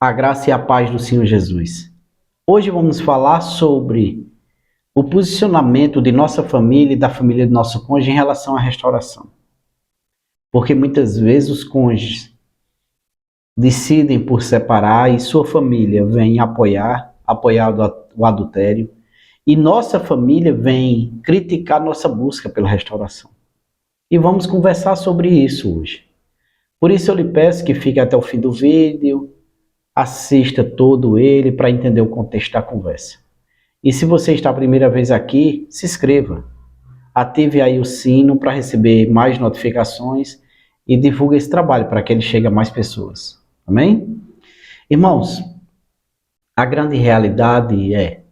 A graça e a paz do Senhor Jesus. Hoje vamos falar sobre o posicionamento de nossa família e da família do nosso cônjuge em relação à restauração. Porque muitas vezes os cônjuges decidem por separar e sua família vem apoiar o adultério, e nossa família vem criticar nossa busca pela restauração. E vamos conversar sobre isso hoje. Por isso eu lhe peço que fique até o fim do vídeo, assista todo ele para entender o contexto da conversa. E se você está a primeira vez aqui, se inscreva. Ative aí o sino para receber mais notificações e divulgue esse trabalho para que ele chegue a mais pessoas. Amém? Irmãos, a grande realidade é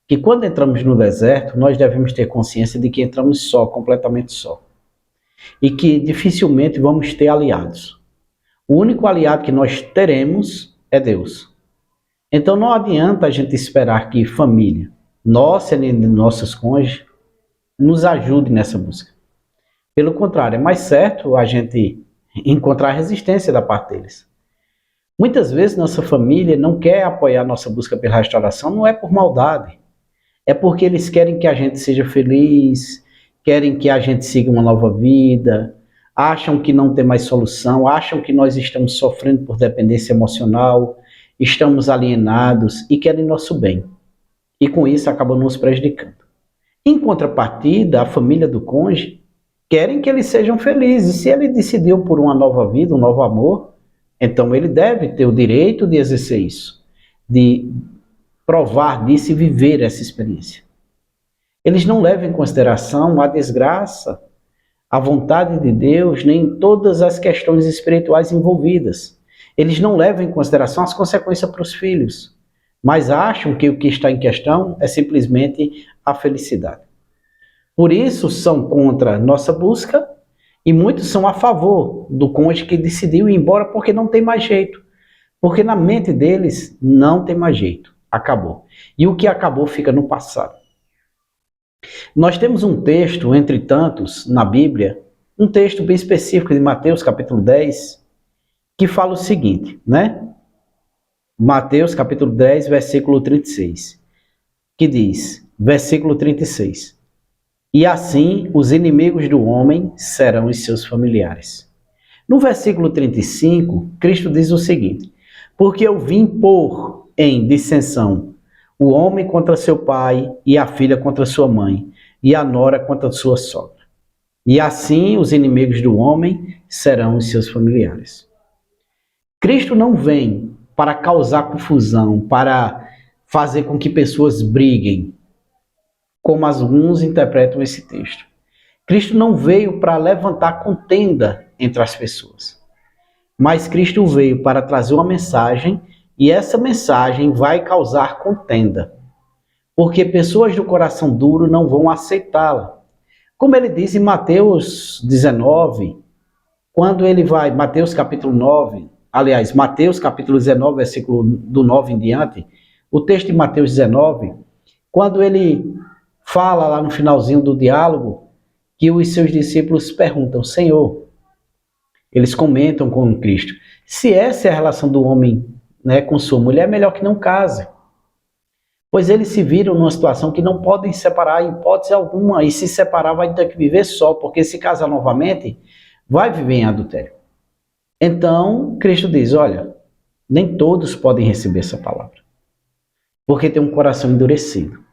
que quando entramos no deserto, nós devemos ter consciência de que entramos só, completamente só. E que dificilmente vamos ter aliados. O único aliado que nós teremos é Deus. Então não adianta a gente esperar que família, nossa e de nossos cônjuges, nos ajude nessa busca. Pelo contrário, é mais certo a gente encontrar resistência da parte deles. Muitas vezes nossa família não quer apoiar nossa busca pela restauração, não é por maldade. É porque eles querem que a gente seja feliz, querem que a gente siga uma nova vida, acham que não tem mais solução, acham que nós estamos sofrendo por dependência emocional, estamos alienados e querem nosso bem. E com isso acabam nos prejudicando. Em contrapartida, a família do cônjuge querem que eles sejam felizes. Se ele decidiu por uma nova vida, um novo amor, então ele deve ter o direito de exercer isso, de provar disso e viver essa experiência. Eles não levam em consideração a desgraça, a vontade de Deus, nem todas as questões espirituais envolvidas. Eles não levam em consideração as consequências para os filhos, mas acham que o que está em questão é simplesmente a felicidade. Por isso são contra nossa busca e muitos são a favor do cônjuge que decidiu ir embora porque não tem mais jeito. Porque na mente deles não tem mais jeito. Acabou. E o que acabou fica no passado. Nós temos um texto, entre tantos, na Bíblia, um texto bem específico de Mateus capítulo 10, que fala o seguinte, né? Mateus capítulo 10, versículo 36, que diz, versículo 36, e assim os inimigos do homem serão os seus familiares. No versículo 35, Cristo diz o seguinte, porque eu vim pôr em dissensão o homem contra seu pai e a filha contra sua mãe e a nora contra sua sogra. E assim os inimigos do homem serão os seus familiares. Cristo não vem para causar confusão, para fazer com que pessoas briguem, como alguns interpretam esse texto. Cristo não veio para levantar contenda entre as pessoas, mas Cristo veio para trazer uma mensagem e essa mensagem vai causar contenda, porque pessoas do coração duro não vão aceitá-la. Como ele diz em Mateus 19, quando ele vai, Mateus capítulo 9, aliás, Mateus capítulo 19, versículo do 9 em diante, o texto de Mateus 19, quando ele fala lá no finalzinho do diálogo, que os seus discípulos perguntam, Senhor, eles comentam com Cristo, se essa é a relação do homem, né, com sua mulher, é melhor que não case. Pois eles se viram numa situação que não podem separar em hipótese alguma, e se separar vai ter que viver só, porque se casar novamente, vai viver em adultério. Então, Cristo diz, olha, nem todos podem receber essa palavra, porque tem um coração endurecido.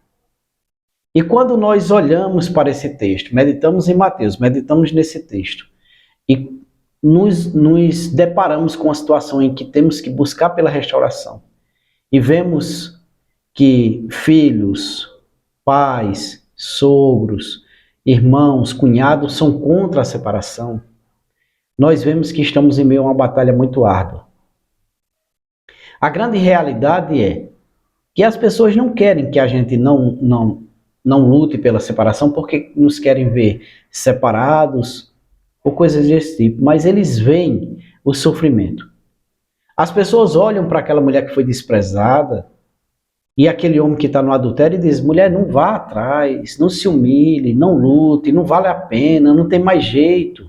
E quando nós olhamos para esse texto, meditamos em Mateus, meditamos nesse texto, e nos deparamos com a situação em que temos que buscar pela restauração, e vemos que filhos, pais, sogros, irmãos, cunhados são contra a separação, nós vemos que estamos em meio a uma batalha muito árdua. A grande realidade é que as pessoas não querem que a gente não lute pela separação porque nos querem ver separados ou coisas desse tipo, mas eles veem o sofrimento. As pessoas olham para aquela mulher que foi desprezada e aquele homem que está no adultério e diz, mulher, não vá atrás, não se humilhe, não lute, não vale a pena, não tem mais jeito.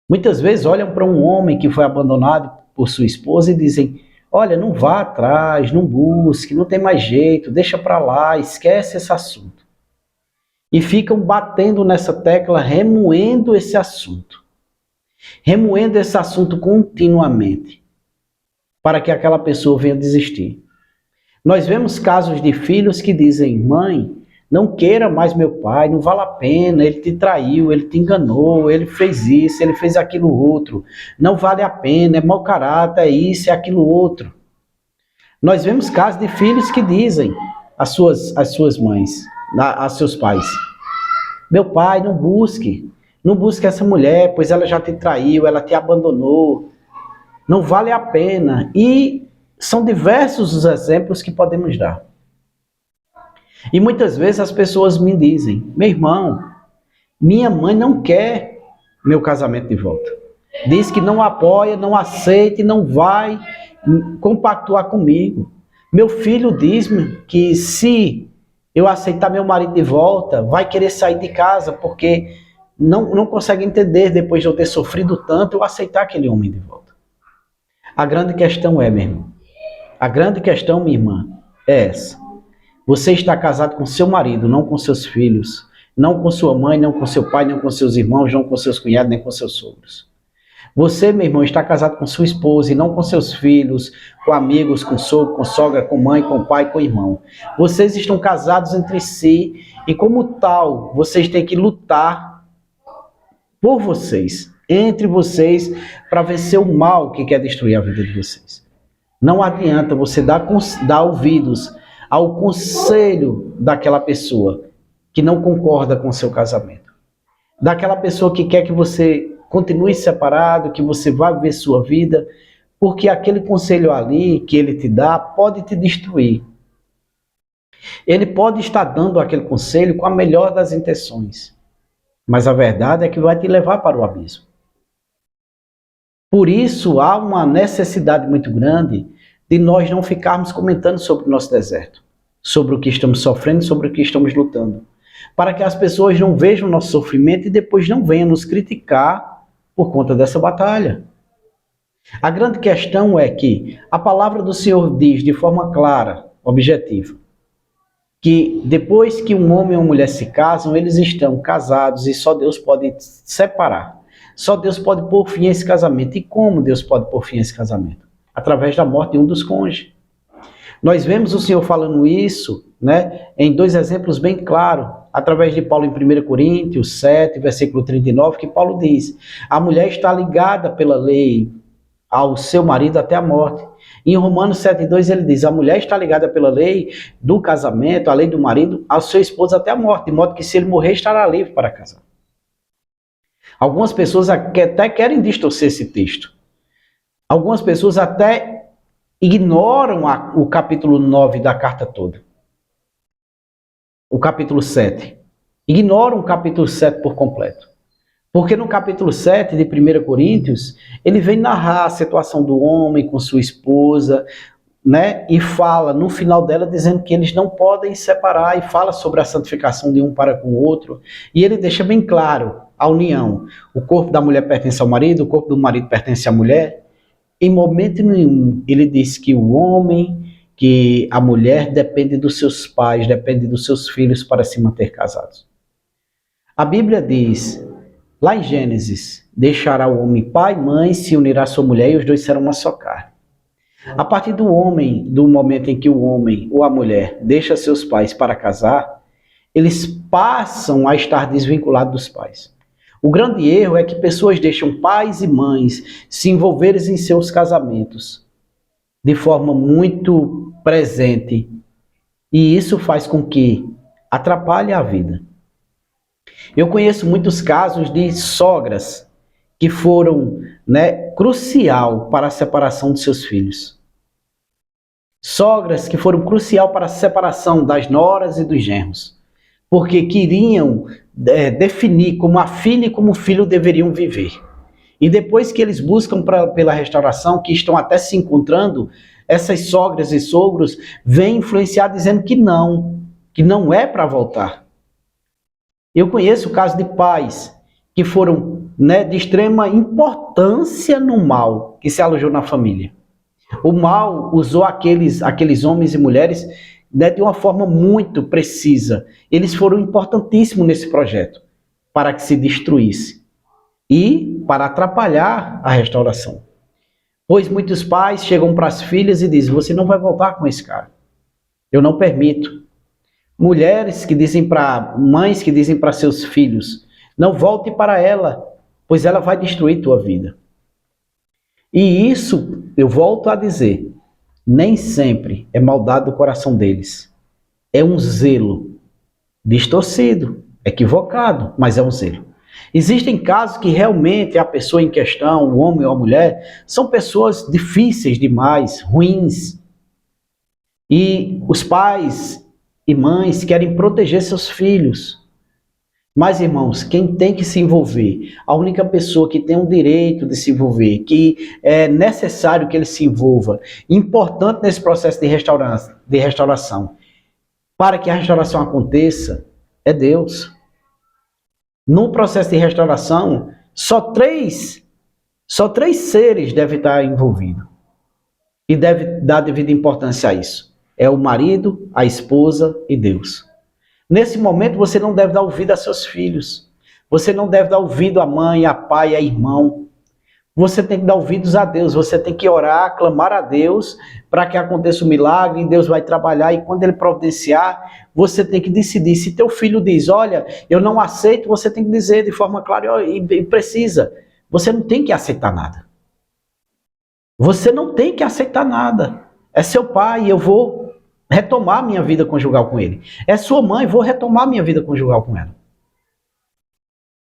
Muitas vezes olham para um homem que foi abandonado por sua esposa e dizem, olha, não vá atrás, não busque, não tem mais jeito, deixa para lá, esquece esse assunto. E ficam batendo nessa tecla, remoendo esse assunto continuamente, para que aquela pessoa venha desistir. Nós vemos casos de filhos que dizem, mãe, não queira mais meu pai, não vale a pena, ele te traiu, ele te enganou, ele fez isso, ele fez aquilo outro, não vale a pena, é mau caráter, é isso, é aquilo outro. Nós vemos casos de filhos que dizem às suas mães, a seus pais, meu pai, não busque essa mulher, pois ela já te traiu, ela te abandonou, não vale a pena. E são diversos os exemplos que podemos dar. E muitas vezes as pessoas me dizem, meu irmão, minha mãe não quer meu casamento de volta. Diz que não apoia, não aceita e não vai compactuar comigo. Meu filho diz-me que se eu aceitar meu marido de volta, vai querer sair de casa, porque não consegue entender, depois de eu ter sofrido tanto, eu aceitar aquele homem de volta. A grande questão é, meu irmão, a grande questão, minha irmã, é essa. Você está casado com seu marido, não com seus filhos, não com sua mãe, não com seu pai, não com seus irmãos, não com seus cunhados, nem com seus sogros. Você, meu irmão, está casado com sua esposa e não com seus filhos, com amigos, com sogro, com sogra, com mãe, com pai, com irmão. Vocês estão casados entre si e, como tal, vocês têm que lutar por vocês, entre vocês, para vencer o mal que quer destruir a vida de vocês. Não adianta você dar ouvidos ao conselho daquela pessoa que não concorda com o seu casamento. Daquela pessoa que quer que você continue separado, que você vá viver sua vida, porque aquele conselho ali que ele te dá pode te destruir. Ele pode estar dando aquele conselho com a melhor das intenções, mas a verdade é que vai te levar para o abismo. Por isso há uma necessidade muito grande de nós não ficarmos comentando sobre o nosso deserto, sobre o que estamos sofrendo, sobre o que estamos lutando, para que as pessoas não vejam o nosso sofrimento e depois não venham nos criticar por conta dessa batalha. A grande questão é que a palavra do Senhor diz de forma clara, objetiva, que depois que um homem e uma mulher se casam, eles estão casados e só Deus pode separar. Só Deus pode pôr fim a esse casamento. E como Deus pode pôr fim a esse casamento? Através da morte de um dos cônjuges. Nós vemos o Senhor falando isso, né, em dois exemplos bem claros, através de Paulo em 1 Coríntios 7, versículo 39, que Paulo diz, a mulher está ligada pela lei ao seu marido até a morte. Em Romanos 7,2 ele diz, a mulher está ligada pela lei do casamento, a lei do marido, ao seu esposo até a morte, de modo que se ele morrer estará livre para casar. Algumas pessoas até querem distorcer esse texto. Algumas pessoas até ignoram o capítulo 9 da carta toda. O capítulo 7. Ignoram o capítulo 7 por completo. Porque no capítulo 7 de 1 Coríntios, ele vem narrar a situação do homem com sua esposa, né? E fala no final dela dizendo que eles não podem separar, e fala sobre a santificação de um para com o outro. E ele deixa bem claro a união. O corpo da mulher pertence ao marido, o corpo do marido pertence à mulher. Em momento nenhum ele diz que o homem, que a mulher depende dos seus pais, depende dos seus filhos para se manter casados. A Bíblia diz, lá em Gênesis, deixará o homem pai e mãe, se unirá à sua mulher e os dois serão uma só carne. A partir do momento em que o homem ou a mulher deixa seus pais para casar, eles passam a estar desvinculados dos pais. O grande erro é que pessoas deixam pais e mães se envolverem em seus casamentos de forma muito presente, e isso faz com que atrapalhe a vida. Eu conheço muitos casos de sogras que foram, crucial para a separação de seus filhos. Sogras que foram crucial para a separação das noras e dos genros, porque queriam definir como a filha e como o filho deveriam viver. E depois que eles buscam pela restauração, que estão até se encontrando, essas sogras e sogros vêm influenciar dizendo que não é para voltar. Eu conheço o caso de pais que foram de extrema importância no mal que se alojou na família. O mal usou aqueles homens e mulheres, né, de uma forma muito precisa. Eles foram importantíssimos nesse projeto para que se destruísse e para atrapalhar a restauração. Pois muitos pais chegam para as filhas e dizem: você não vai voltar com esse cara. Eu não permito. Mulheres que dizem para mães que dizem para seus filhos: não volte para ela, pois ela vai destruir tua vida. E isso, eu volto a dizer, nem sempre é maldade do coração deles. É um zelo distorcido, equivocado, mas é um zelo. Existem casos que realmente a pessoa em questão, o homem ou a mulher, são pessoas difíceis demais, ruins. E os pais e mães querem proteger seus filhos. Mas, irmãos, quem tem que se envolver, a única pessoa que tem o direito de se envolver, que é necessário que ele se envolva, importante nesse processo de restauração, para que a restauração aconteça, é Deus. No processo de restauração, só três seres devem estar envolvidos. E deve dar devida importância a isso. É o marido, a esposa e Deus. Nesse momento você não deve dar ouvido a seus filhos. Você não deve dar ouvido à mãe, a pai, a irmão. Você tem que dar ouvidos a Deus. Você tem que orar, clamar a Deus para que aconteça o milagre. E Deus vai trabalhar e quando Ele providenciar, você tem que decidir. Se teu filho diz: olha, eu não aceito, você tem que dizer de forma clara e precisa. Você não tem que aceitar nada. Você não tem que aceitar nada. É seu pai, eu vou retomar minha vida conjugal com ele. É sua mãe, vou retomar minha vida conjugal com ela.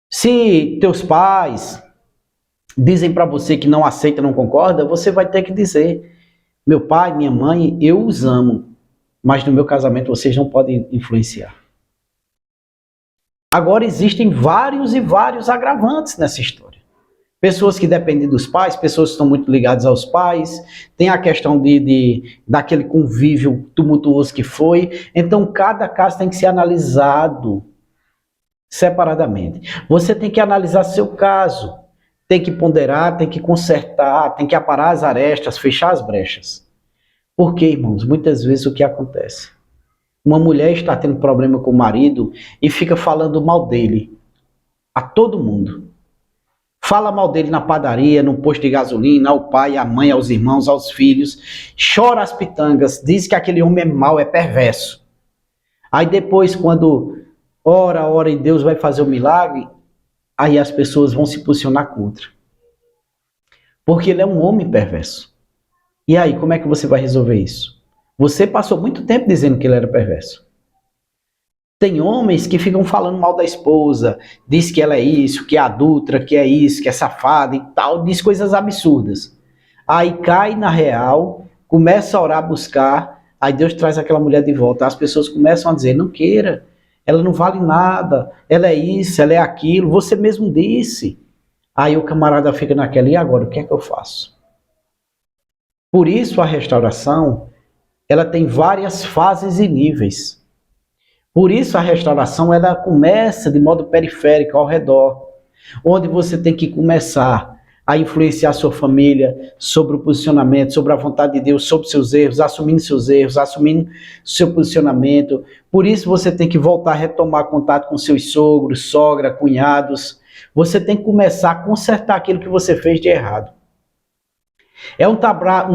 Se teus pais dizem para você que não aceita, não concorda, você vai ter que dizer: meu pai, minha mãe, eu os amo, mas no meu casamento vocês não podem influenciar. Agora existem vários e vários agravantes nessa história. Pessoas que dependem dos pais, pessoas que estão muito ligadas aos pais, tem a questão daquele convívio tumultuoso que foi. Então, cada caso tem que ser analisado separadamente. Você tem que analisar seu caso, tem que ponderar, tem que consertar, tem que aparar as arestas, fechar as brechas. Porque, irmãos, muitas vezes o que acontece? Uma mulher está tendo problema com o marido e fica falando mal dele a todo mundo. Fala mal dele na padaria, no posto de gasolina, ao pai, à mãe, aos irmãos, aos filhos. Chora as pitangas, diz que aquele homem é mau, é perverso. Aí depois, quando ora e Deus vai fazer o milagre, aí as pessoas vão se posicionar contra. Porque ele é um homem perverso. E aí, como é que você vai resolver isso? Você passou muito tempo dizendo que ele era perverso. Tem homens que ficam falando mal da esposa, diz que ela é isso, que é adulta, que é isso, que é safada e tal, diz coisas absurdas. Aí cai na real, começa a orar, buscar, aí Deus traz aquela mulher de volta. As pessoas começam a dizer: não queira, ela não vale nada, ela é isso, ela é aquilo, você mesmo disse. Aí o camarada fica naquela: e agora, o que é que eu faço? Por isso a restauração, ela tem várias fases e níveis. Por isso a restauração, ela começa de modo periférico, ao redor, onde você tem que começar a influenciar sua família sobre o posicionamento, sobre a vontade de Deus, sobre seus erros, assumindo seu posicionamento. Por isso você tem que voltar a retomar contato com seus sogros, sogra, cunhados. Você tem que começar a consertar aquilo que você fez de errado. É um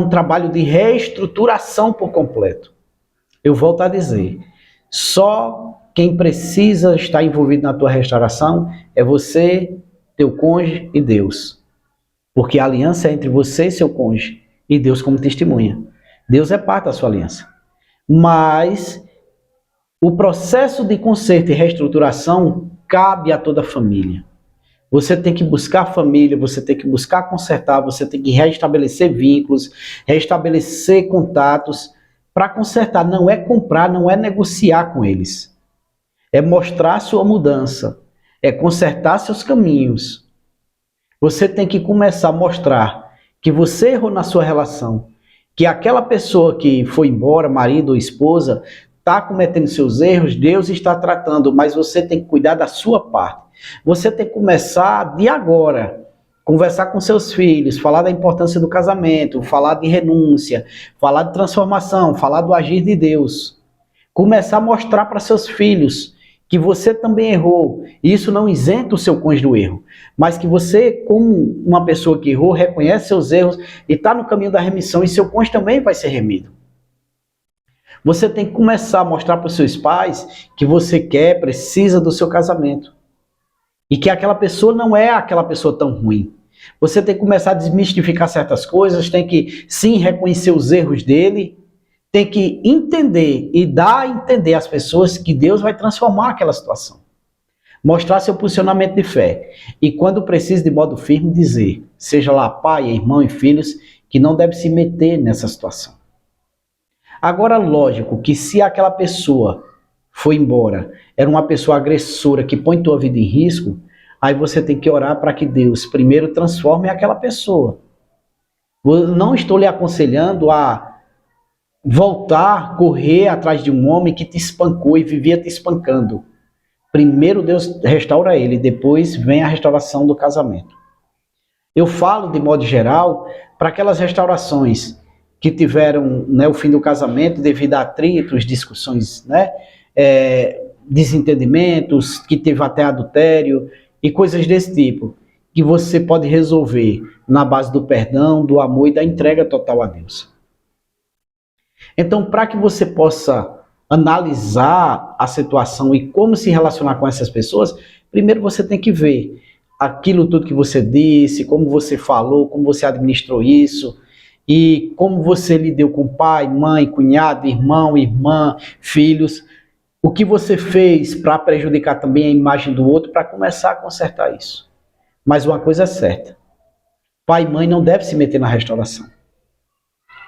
trabalho de reestruturação por completo. Eu volto a dizer: só quem precisa estar envolvido na tua restauração é você, teu cônjuge e Deus. Porque a aliança é entre você e seu cônjuge e Deus como testemunha. Deus é parte da sua aliança. Mas o processo de conserto e reestruturação cabe a toda a família. Você tem que buscar a família, você tem que buscar consertar, você tem que restabelecer vínculos, restabelecer contatos. Para consertar, não é comprar, não é negociar com eles. É mostrar sua mudança, é consertar seus caminhos. Você tem que começar a mostrar que você errou na sua relação, que aquela pessoa que foi embora, marido ou esposa, está cometendo seus erros, Deus está tratando, mas você tem que cuidar da sua parte. Você tem que começar de agora conversar com seus filhos, falar da importância do casamento, falar de renúncia, falar de transformação, falar do agir de Deus. Começar a mostrar para seus filhos que você também errou. E isso não isenta o seu cônjuge do erro, mas que você, como uma pessoa que errou, reconhece seus erros e está no caminho da remissão, e seu cônjuge também vai ser remido. Você tem que começar a mostrar para os seus pais que você quer, precisa do seu casamento. E que aquela pessoa não é aquela pessoa tão ruim. Você tem que começar a desmistificar certas coisas, tem que sim reconhecer os erros dele, tem que entender e dar a entender às pessoas que Deus vai transformar aquela situação. Mostrar seu posicionamento de fé. E quando precisa, de modo firme, dizer, seja lá pai, irmão e filhos, que não deve se meter nessa situação. Agora, lógico que se aquela pessoa foi embora, era uma pessoa agressora que põe tua vida em risco, aí você tem que orar para que Deus primeiro transforme aquela pessoa. Eu não estou lhe aconselhando a voltar, correr atrás de um homem que te espancou e vivia te espancando. Primeiro Deus restaura ele, depois vem a restauração do casamento. Eu falo de modo geral para aquelas restaurações que tiveram, né, o fim do casamento devido a atritos, discussões, né, desentendimentos, que teve até adultério e coisas desse tipo, que você pode resolver na base do perdão, do amor e da entrega total a Deus. Então, para que você possa analisar a situação e como se relacionar com essas pessoas, primeiro você tem que ver aquilo tudo que você disse, como você falou, como você administrou isso, e como você lidou com pai, mãe, cunhado, irmão, irmã, filhos, o que você fez para prejudicar também a imagem do outro, para começar a consertar isso. Mas uma coisa é certa, pai e mãe não devem se meter na restauração.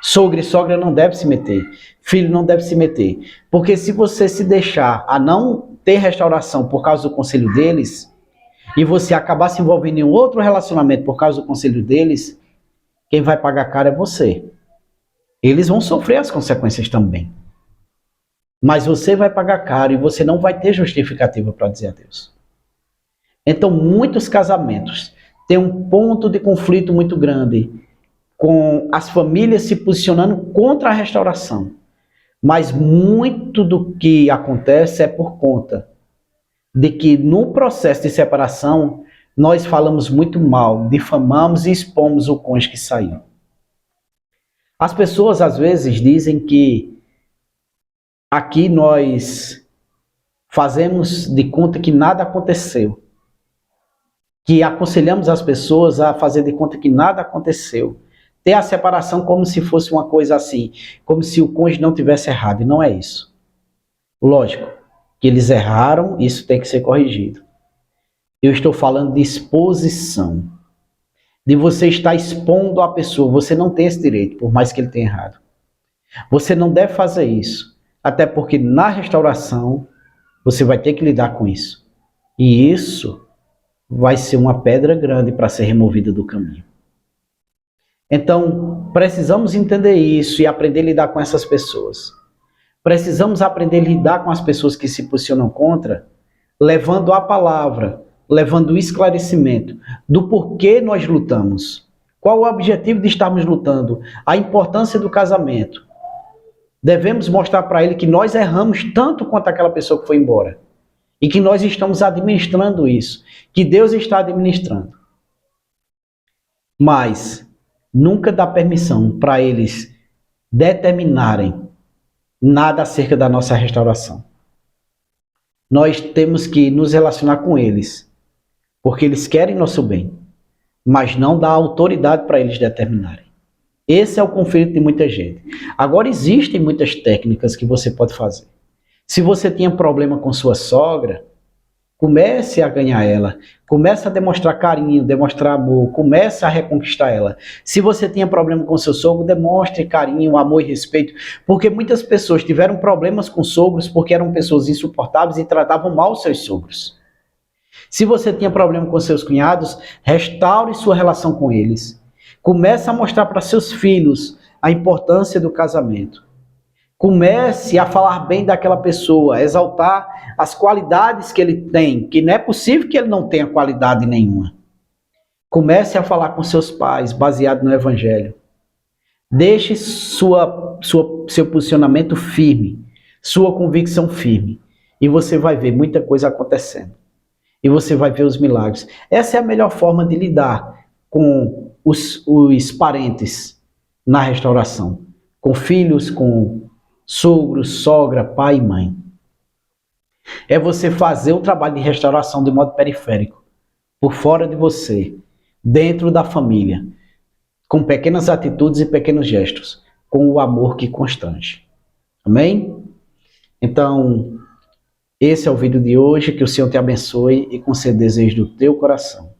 Sogra e sogra não devem se meter, filho não deve se meter, porque se você se deixar a não ter restauração por causa do conselho deles, e você acabar se envolvendo em outro relacionamento por causa do conselho deles, quem vai pagar caro é você. Eles vão sofrer as consequências também. Mas você vai pagar caro e você não vai ter justificativa para dizer adeus. Então, muitos casamentos têm um ponto de conflito muito grande, com as famílias se posicionando contra a restauração. Mas muito do que acontece é por conta de que no processo de separação, nós falamos muito mal, difamamos e expomos o cônjuge que saiu. As pessoas às vezes dizem que aqui nós fazemos de conta que nada aconteceu, que aconselhamos as pessoas a fazer de conta que nada aconteceu, ter a separação como se fosse uma coisa assim, como se o cônjuge não tivesse errado, e não é isso. Lógico que eles erraram, isso tem que ser corrigido. Eu estou falando de exposição, de você estar expondo a pessoa. Você não tem esse direito, por mais que ele tenha errado. Você não deve fazer isso, até porque na restauração você vai ter que lidar com isso. E isso vai ser uma pedra grande para ser removida do caminho. Então, precisamos entender isso e aprender a lidar com essas pessoas. Precisamos aprender a lidar com as pessoas que se posicionam contra, levando a palavra, levando o esclarecimento do porquê nós lutamos. Qual o objetivo de estarmos lutando? A importância do casamento. Devemos mostrar para ele que nós erramos tanto quanto aquela pessoa que foi embora. E que nós estamos administrando isso. Que Deus está administrando. Mas nunca dá permissão para eles determinarem nada acerca da nossa restauração. Nós temos que nos relacionar com eles, porque eles querem nosso bem, mas não dá autoridade para eles determinarem. Esse é o conflito de muita gente. Agora, existem muitas técnicas que você pode fazer. Se você tinha problema com sua sogra, comece a ganhar ela, comece a demonstrar carinho, demonstrar amor, comece a reconquistar ela. Se você tinha problema com seu sogro, demonstre carinho, amor e respeito, porque muitas pessoas tiveram problemas com sogros porque eram pessoas insuportáveis e tratavam mal os seus sogros. Se você tinha problema com seus cunhados, restaure sua relação com eles. Comece a mostrar para seus filhos a importância do casamento. Comece a falar bem daquela pessoa, exaltar as qualidades que ele tem, que não é possível que ele não tenha qualidade nenhuma. Comece a falar com seus pais baseado no Evangelho. Deixe seu posicionamento firme, sua convicção firme. E você vai ver muita coisa acontecendo. E você vai ver os milagres. Essa é a melhor forma de lidar com os parentes na restauração. Com filhos, com sogros, sogra, pai e mãe. É você fazer o trabalho de restauração de modo periférico. Por fora de você. Dentro da família. Com pequenas atitudes e pequenos gestos. Com o amor que constrange. Amém? Então, esse é o vídeo de hoje. Que o Senhor te abençoe e conceda desejo do teu coração.